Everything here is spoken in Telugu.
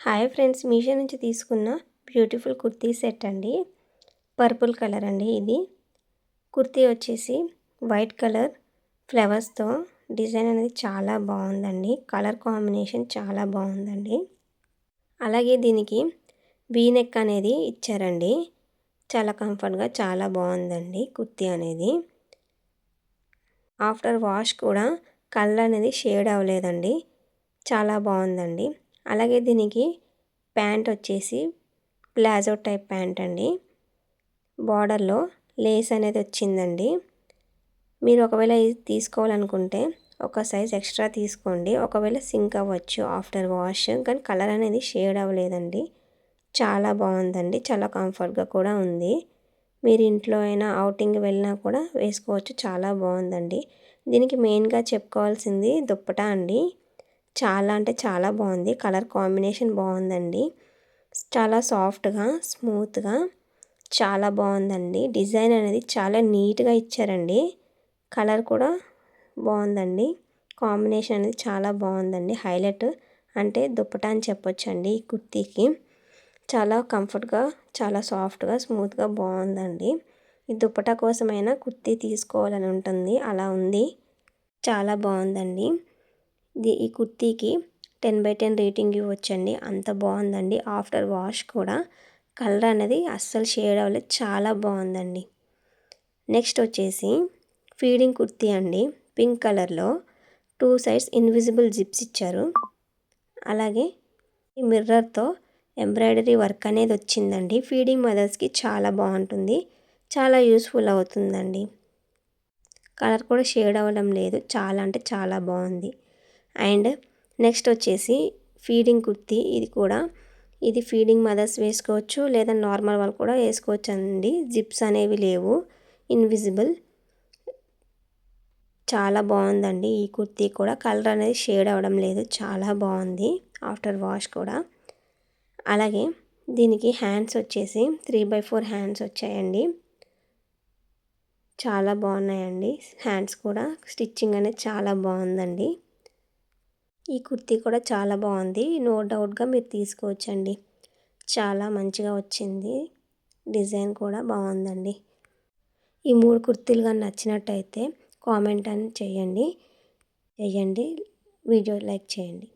హాయ్ ఫ్రెండ్స్, మీషో నుంచి తీసుకున్న బ్యూటిఫుల్ కుర్తీ సెట్ అండి. పర్పుల్ కలర్ అండి. ఇది కుర్తీ వచ్చేసి వైట్ కలర్ ఫ్లవర్స్తో డిజైన్ అనేది చాలా బాగుందండి. కలర్ కాంబినేషన్ చాలా బాగుందండి. అలాగే దీనికి వీ నెక్ అనేది ఇచ్చారండి. చాలా కంఫర్ట్గా చాలా బాగుందండి కుర్తీ అనేది. ఆఫ్టర్ వాష్ కూడా కలర్ అనేది షేడ్ అవ్వలేదండి. చాలా బాగుందండి. అలాగే దీనికి ప్యాంట్ వచ్చేసి ప్లాజో టైప్ ప్యాంట్ అండి. బార్డర్లో లేస్ అనేది వచ్చిందండి. మీరు ఒకవేళ ఇది తీసుకోవాలనుకుంటే ఒక సైజ్ ఎక్స్ట్రా తీసుకోండి. ఒకవేళ సింక్ అవ్వచ్చు ఆఫ్టర్ వాష్, కానీ కలర్ అనేది షేడ్ అవ్వలేదండి. చాలా బాగుందండి. చాలా కంఫర్ట్గా కూడా ఉంది. మీరు ఇంట్లో అయినా అవుటింగ్ వెళ్ళినా కూడా వేసుకోవచ్చు. చాలా బాగుందండి. దీనికి మెయిన్గా చెప్పుకోవాల్సింది దుప్పటా అండి. చాలా అంటే చాలా బాగుంది. కలర్ కాంబినేషన్ బాగుందండి. చాలా సాఫ్ట్గా స్మూత్గా చాలా బాగుందండి. డిజైన్ అనేది చాలా నీట్గా ఇచ్చారండి. కలర్ కూడా బాగుందండి. కాంబినేషన్ అనేది చాలా బాగుందండి. హైలైట్ అంటే దుప్పటా అని చెప్పొచ్చండి. ఈ కుర్తీకి చాలా కంఫర్ట్గా చాలా సాఫ్ట్గా స్మూత్గా బాగుందండి. ఈ దుప్పటా కోసమైనా కుర్తీ తీసుకోవాలని ఉంటుంది, అలా ఉంది. చాలా బాగుందండి. ఈ కుర్తీకి 10/10 రేటింగ్ ఇవ్వచ్చండి. అంత బాగుందండి. ఆఫ్టర్ వాష్ కూడా కలర్ అనేది అస్సలు షేడ్ అవ్వలేదు. చాలా బాగుందండి. నెక్స్ట్ వచ్చేసి ఫీడింగ్ కుర్తీ అండి. పింక్ కలర్లో 2 సైడ్స్ ఇన్విజిబుల్ జిప్స్ ఇచ్చారు. అలాగే ఈ మిర్రర్తో ఎంబ్రాయిడరీ వర్క్ అనేది వచ్చిందండి. ఫీడింగ్ మదర్స్కి చాలా బాగుంటుంది. చాలా యూస్ఫుల్ అవుతుందండి. కలర్ కూడా షేడ్ అవ్వడం లేదు. చాలా అంటే చాలా బాగుంది. అండ్ నెక్స్ట్ వచ్చేసి ఫీడింగ్ కుర్తీ. ఇది ఫీడింగ్ మదర్స్ వేసుకోవచ్చు, లేదా నార్మల్ వాళ్ళు కూడా వేసుకోవచ్చు అండి. జిప్స్ అనేవి లేవు, ఇన్విజిబుల్. చాలా బాగుందండి. ఈ కుర్తీ కూడా కలర్ అనేది షేడ్ అవ్వడం లేదు. చాలా బాగుంది ఆఫ్టర్ వాష్ కూడా. అలాగే దీనికి హ్యాండ్స్ వచ్చేసి 3/4 హ్యాండ్స్ వచ్చాయండి. చాలా బాగున్నాయండి. హ్యాండ్స్ కూడా స్టిచ్చింగ్ అనేది చాలా బాగుందండి. ఈ కుర్తీ కూడా చాలా బాగుంది. నో డౌట్గా మీరు తీసుకోవచ్చండి. చాలా మంచిగా వచ్చింది. డిజైన్ కూడా బాగుందండి. ఈ 3 కుర్తీలు కానీ నచ్చినట్టయితే కామెంట్ అని చేయండి. వీడియో లైక్ చేయండి.